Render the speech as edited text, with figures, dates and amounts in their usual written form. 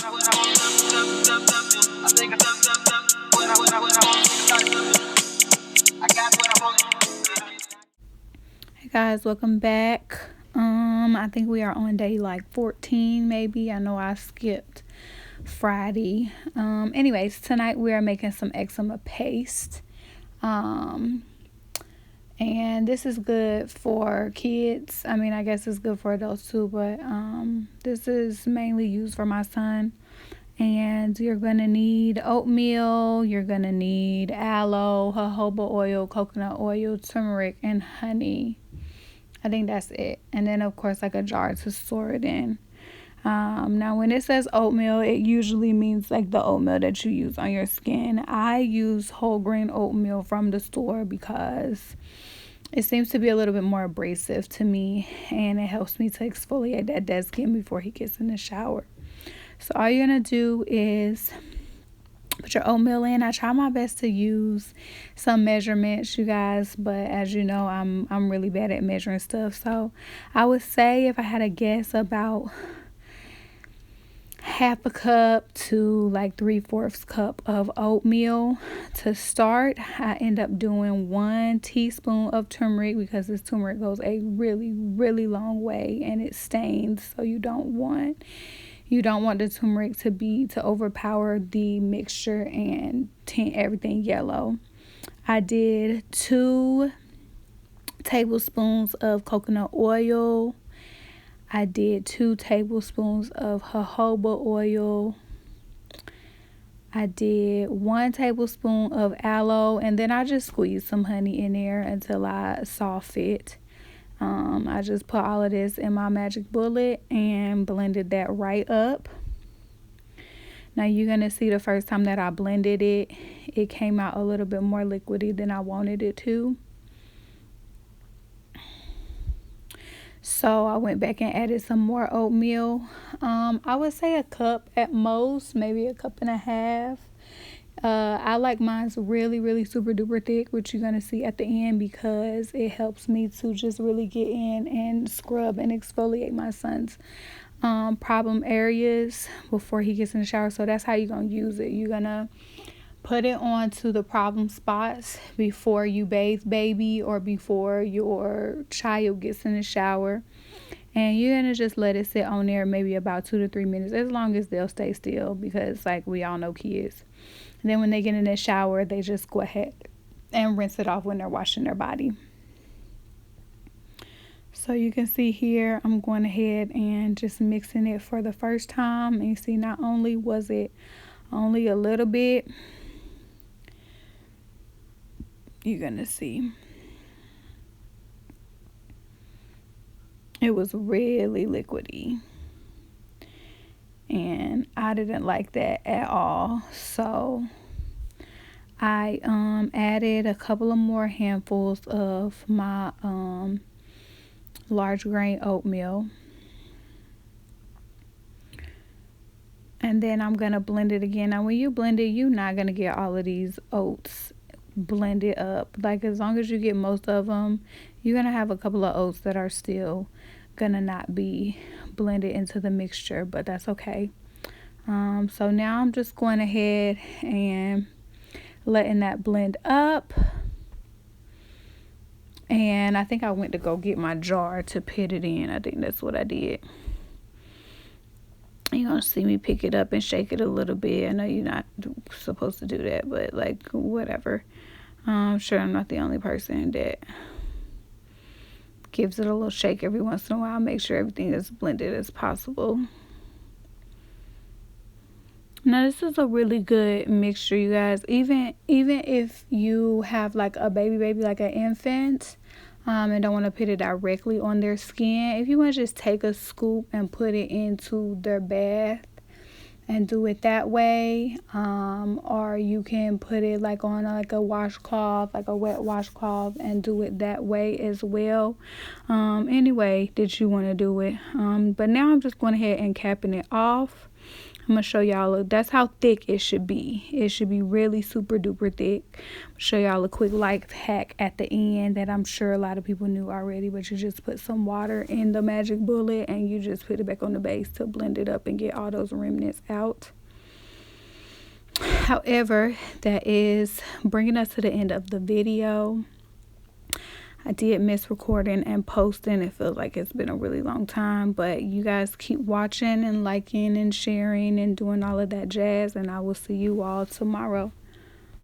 Hey guys, welcome back. I think we are on day like 14 maybe. I know I skipped Friday. Anyways, tonight we are making some eczema paste. And this is good for kids. I mean, I guess it's good for adults too, but this is mainly used for my son. And you're going to need oatmeal, you're going to need aloe, jojoba oil, coconut oil, turmeric, and honey. I think that's it. And then, of course, like a jar to store it in. Now, when it says oatmeal, it usually means like the oatmeal that you use on your skin. I use whole grain oatmeal from the store because it seems to be a little bit more abrasive to me, and it helps me to exfoliate that dead skin before he gets in the shower. So all you're going to do is put your oatmeal in. I try my best to use some measurements, you guys, but as you know, I'm really bad at measuring stuff. So I would say, if I had to guess, about half a cup to like 3/4 cup of oatmeal to start. I end up doing 1 teaspoon of turmeric because this turmeric goes a really, really long way and it stains, so you don't want the turmeric to overpower the mixture and tint everything yellow. I did 2 tablespoons of coconut oil. I did 2 tablespoons of jojoba oil. I did 1 tablespoon of aloe, and then I just squeezed some honey in there until I saw fit. I just put all of this in my magic bullet and blended that right up. Now you're going to see the first time that I blended it, it came out a little bit more liquidy than I wanted it to. So I went back and added some more oatmeal. I would say a cup at most, maybe a cup and a half. I like mine's really, really super duper thick, which you're going to see at the end, because it helps me to just really get in and scrub and exfoliate my son's problem areas before he gets in the shower. So that's how you're going to use it. You're going to put it onto the problem spots before you bathe baby or before your child gets in the shower. And you're going to just let it sit on there maybe about 2 to 3 minutes, as long as they'll stay still, because like we all know kids. And then when they get in the shower, they just go ahead and rinse it off when they're washing their body. So you can see here, I'm going ahead and just mixing it for the first time. And you see, not only was it only a little bit, you're going to see it was really liquidy. And I didn't like that at all. So I added a couple of more handfuls of my large grain oatmeal. And then I'm going to blend it again. Now when you blend it, you're not going to get all of these oats blended up. Like, as long as you get most of them, you're going to have a couple of oats that are still going to not be blended into the mixture, but that's okay. So now I'm just going ahead and letting that blend up. And I think I went to go get my jar to put it in. I think that's what I did. You're going to see me pick it up and shake it a little bit. I know you're not supposed to do that, but like, whatever. I'm sure I'm not the only person that gives it a little shake every once in a while. Make sure everything is blended as possible. Now this is a really good mixture, you guys. Even if you have like a baby, like an infant, and don't want to put it directly on their skin, if you want to just take a scoop and put it into their bath and do it that way, or you can put it like on like a washcloth, like a wet washcloth, and do it that way as well. Any way that you want to do it. But now I'm just going ahead and capping it off. I'm gonna show y'all, that's how thick it should be. It should be really super duper thick. I'll show y'all a quick life hack at the end that I'm sure a lot of people knew already, but you just put some water in the magic bullet and you just put it back on the base to blend it up and get all those remnants out. However, that is bringing us to the end of the video. I did miss recording and posting. It feels like it's been a really long time, but you guys keep watching and liking and sharing and doing all of that jazz, and I will see you all tomorrow.